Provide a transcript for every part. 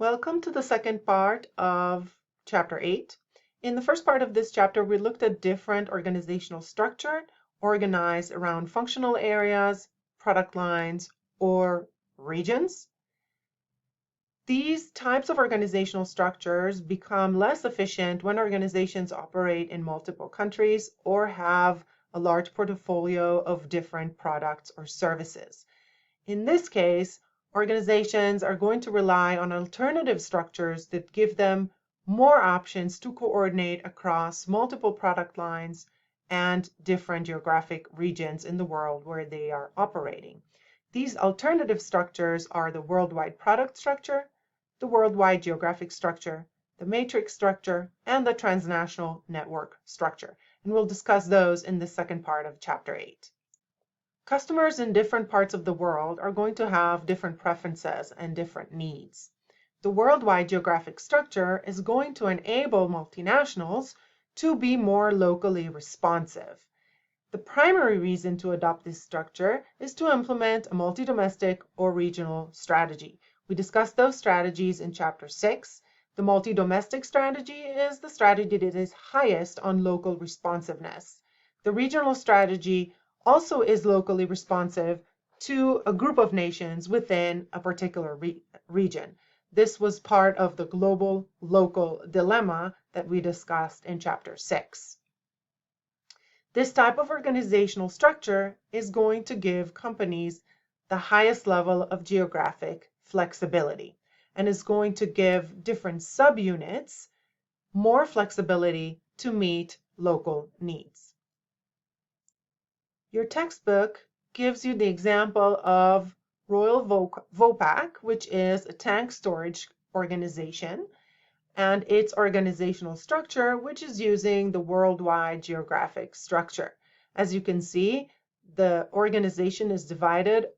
Welcome to the second part of Chapter 8. In the first part of this chapter, we looked at different organizational structure organized around functional areas, product lines, or regions. These types of organizational structures become less efficient when organizations operate in multiple countries or have a large portfolio of different products or services. In this case, organizations are going to rely on alternative structures that give them more options to coordinate across multiple product lines and different geographic regions in the world where they are operating. These alternative structures are the worldwide product structure, the worldwide geographic structure, the matrix structure, and the transnational network structure. And we'll discuss those in the second part of Chapter 8. Customers in different parts of the world are going to have different preferences and different needs. The worldwide geographic structure is going to enable multinationals to be more locally responsive. The primary reason to adopt this structure is to implement a multi-domestic or regional strategy. We discussed those strategies in Chapter 6. The multi-domestic strategy is the strategy that is highest on local responsiveness. The regional strategy also is locally responsive to a group of nations within a particular region. This was part of the global local dilemma that we discussed in Chapter 6. This type of organizational structure is going to give companies the highest level of geographic flexibility and is going to give different subunits more flexibility to meet local needs. Your textbook gives you the example of Royal Vopak, which is a tank storage organization, and its organizational structure, which is using the worldwide geographic structure. As you can see, the organization is divided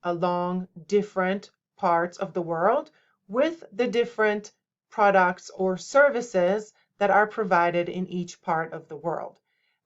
along different parts of the world with the different products or services that are provided in each part of the world.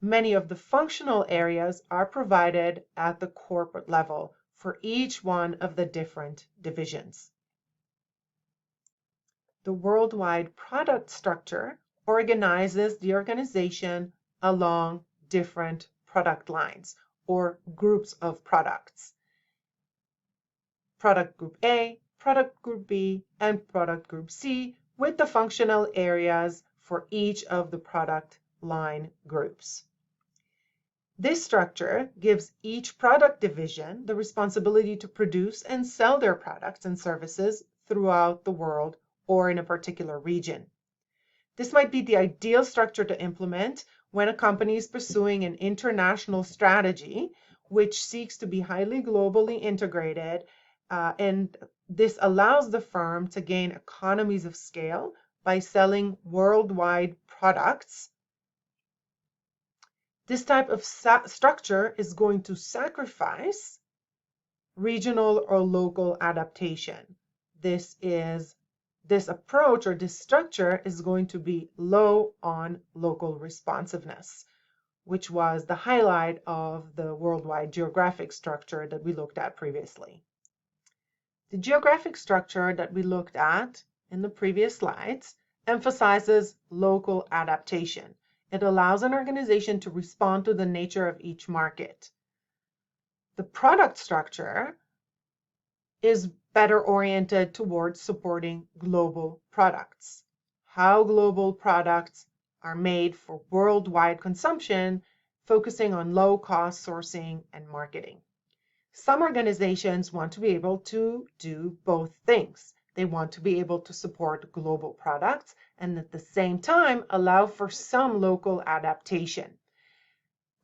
Many of the functional areas are provided at the corporate level for each one of the different divisions. The worldwide product structure organizes the organization along different product lines or groups of products. Product Group A, Product Group B, and Product Group C, with the functional areas for each of the product line groups. This structure gives each product division the responsibility to produce and sell their products and services throughout the world or in a particular region. This might be the ideal structure to implement when a company is pursuing an international strategy, which seeks to be highly globally integrated, and this allows the firm to gain economies of scale by selling worldwide products. This type of structure is going to sacrifice regional or local adaptation. This approach or this structure is going to be low on local responsiveness, which was the highlight of the worldwide geographic structure that we looked at previously. The geographic structure that we looked at in the previous slides emphasizes local adaptation. It allows an organization to respond to the nature of each market. The product structure is better oriented towards supporting global products. How global products are made for worldwide consumption, focusing on low-cost sourcing and marketing. Some organizations want to be able to do both things. They want to be able to support global products and at the same time allow for some local adaptation.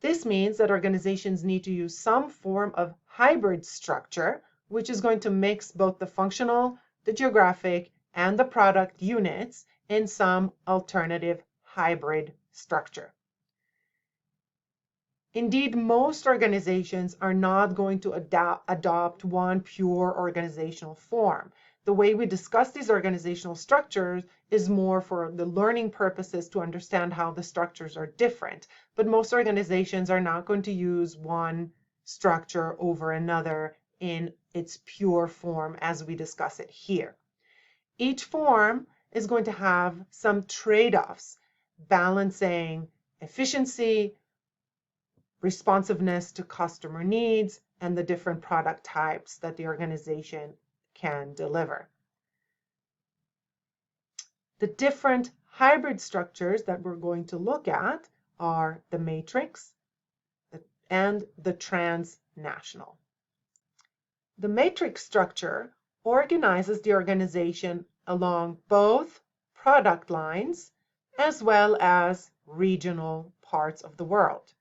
This means that organizations need to use some form of hybrid structure, which is going to mix both the functional, the geographic, and the product units in some alternative hybrid structure. Indeed, most organizations are not going to adopt one pure organizational form. The way we discuss these organizational structures is more for the learning purposes to understand how the structures are different. But most organizations are not going to use one structure over another in its pure form as we discuss it here. Each form is going to have some trade-offs, balancing efficiency, responsiveness to customer needs, and the different product types that the organization can deliver. The different hybrid structures that we're going to look at are the matrix and the transnational. The matrix structure organizes the organization along both product lines as well as regional parts of the world.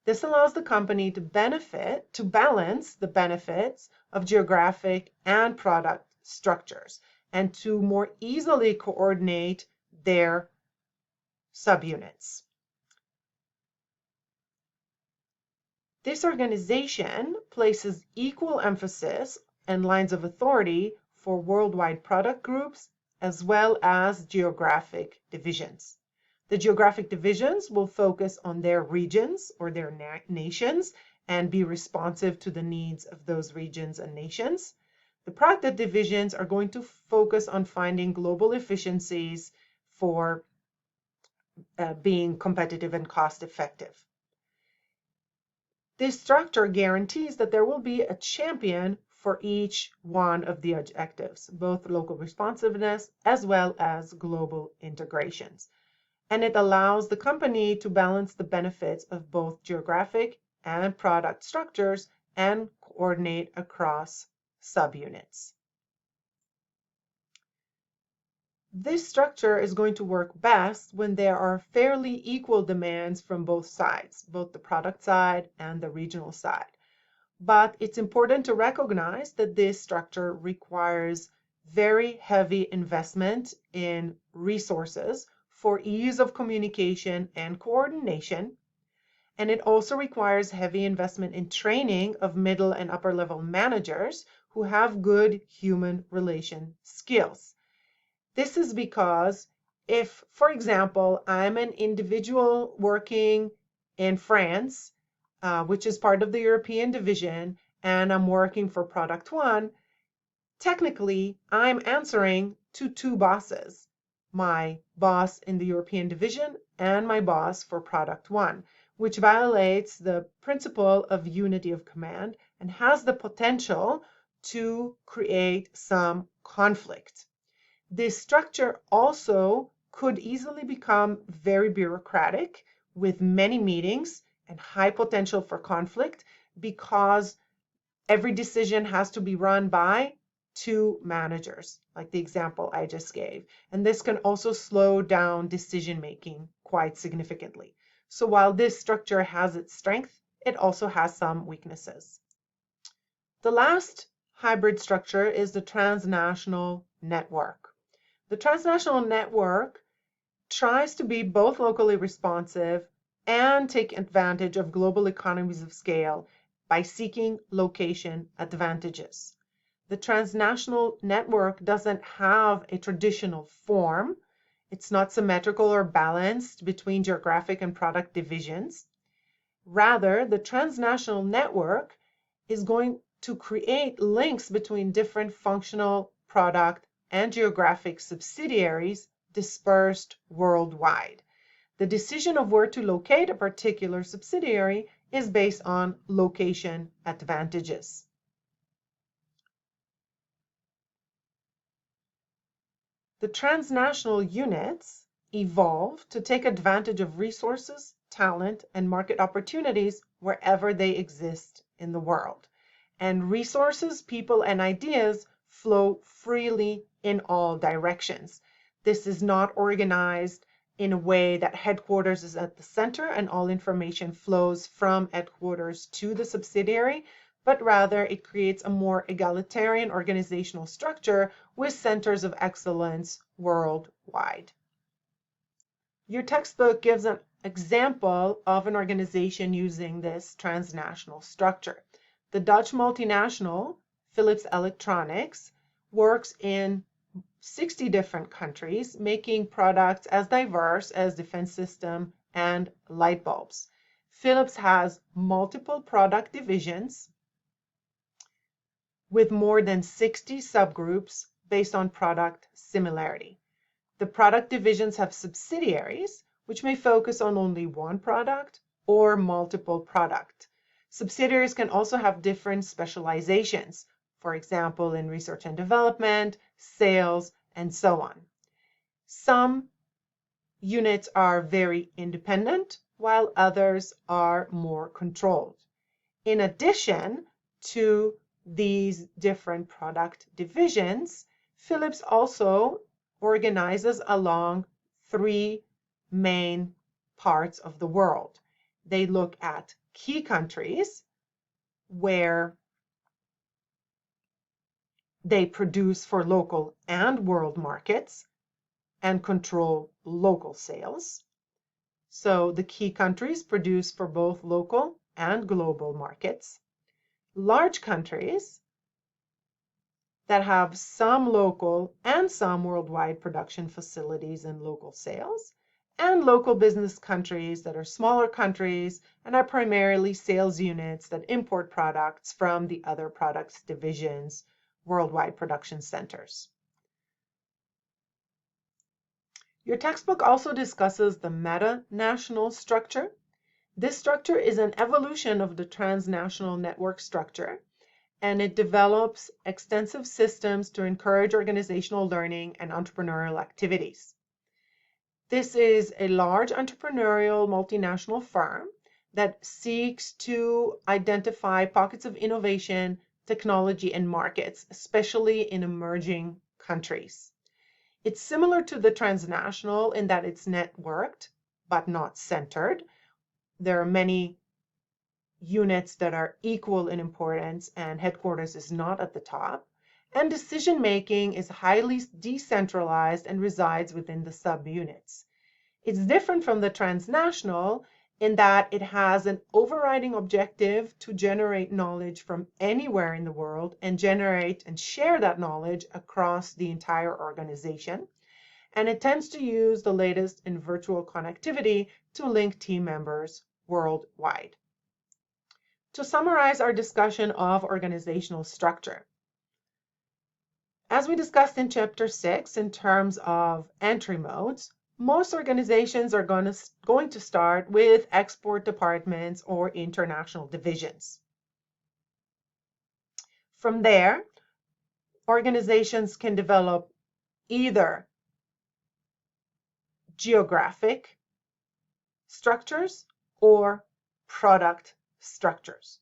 This allows the company to balance the benefits of geographic and product structures and to more easily coordinate their subunits. This organization places equal emphasis and lines of authority for worldwide product groups as well as geographic divisions. The geographic divisions will focus on their regions or their nations and be responsive to the needs of those regions and nations. The product divisions are going to focus on finding global efficiencies for being competitive and cost effective. This structure guarantees that there will be a champion for each one of the objectives, both local responsiveness as well as global integrations. And it allows the company to balance the benefits of both geographic and product structures and coordinate across subunits. This structure is going to work best when there are fairly equal demands from both sides, both the product side and the regional side. But it's important to recognize that this structure requires very heavy investment in resources for ease of communication and coordination. And it also requires heavy investment in training of middle and upper level managers who have good human relation skills. This is because if, for example, I'm an individual working in France, which is part of the European division, and I'm working for Product One, technically I'm answering to two bosses, my boss in the European division and my boss for Product One, which violates the principle of unity of command and has the potential to create some conflict. This structure also could easily become very bureaucratic with many meetings and high potential for conflict because every decision has to be run by two managers, like the example I just gave. And this can also slow down decision making quite significantly. So while this structure has its strength, it also has some weaknesses. The last hybrid structure is the transnational network. The transnational network tries to be both locally responsive and take advantage of global economies of scale by seeking location advantages. The transnational network doesn't have a traditional form. It's not symmetrical or balanced between geographic and product divisions. Rather, the transnational network is going to create links between different functional, product, and geographic subsidiaries dispersed worldwide. The decision of where to locate a particular subsidiary is based on location advantages. The transnational units evolve to take advantage of resources, talent, and market opportunities wherever they exist in the world. And resources, people, and ideas flow freely in all directions. This is not organized in a way that headquarters is at the center and all information flows from headquarters to the subsidiary, but rather it creates a more egalitarian organizational structure with centers of excellence worldwide. Your textbook gives an example of an organization using this transnational structure. The Dutch multinational Philips Electronics works in 60 different countries, making products as diverse as defense system and light bulbs. Philips has multiple product divisions with more than 60 subgroups based on product similarity. The product divisions have subsidiaries, which may focus on only one product or multiple products. Subsidiaries can also have different specializations, for example, in research and development, sales, and so on. Some units are very independent, while others are more controlled. In addition to these different product divisions, Philips also organizes along three main parts of the world. They look at key countries where they produce for local and world markets and control local sales. So the key countries produce for both local and global markets. Large countries that have some local and some worldwide production facilities and local sales, and local business countries that are smaller countries and are primarily sales units that import products from the other products divisions, worldwide production centers. Your textbook also discusses the meta-national structure. This structure is an evolution of the transnational network structure, and it develops extensive systems to encourage organizational learning and entrepreneurial activities. This is a large entrepreneurial multinational firm that seeks to identify pockets of innovation, technology, and markets, especially in emerging countries. It's similar to the transnational in that it's networked, but not centered. There are many units that are equal in importance, and headquarters is not at the top. And decision-making is highly decentralized and resides within the subunits. It's different from the transnational in that it has an overriding objective to generate knowledge from anywhere in the world and generate and share that knowledge across the entire organization. And it tends to use the latest in virtual connectivity to link team members worldwide. To summarize our discussion of organizational structure, as we discussed in Chapter 6 in terms of entry modes, most organizations are going to start with export departments or international divisions. From there, organizations can develop either geographic structures or product structures.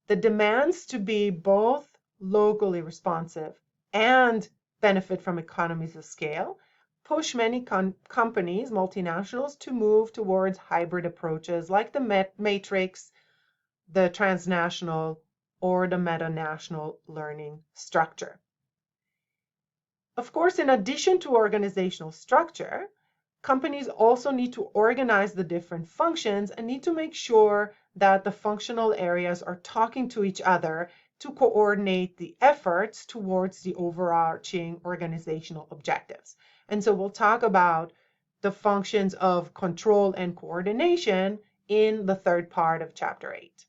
The demands to be both locally responsive and benefit from economies of scale push many companies, multinationals, to move towards hybrid approaches like the matrix, the transnational, or the meta-national learning structure. Of course, in addition to organizational structure, companies also need to organize the different functions and need to make sure that the functional areas are talking to each other to coordinate the efforts towards the overarching organizational objectives. And so we'll talk about the functions of control and coordination in the third part of Chapter 8.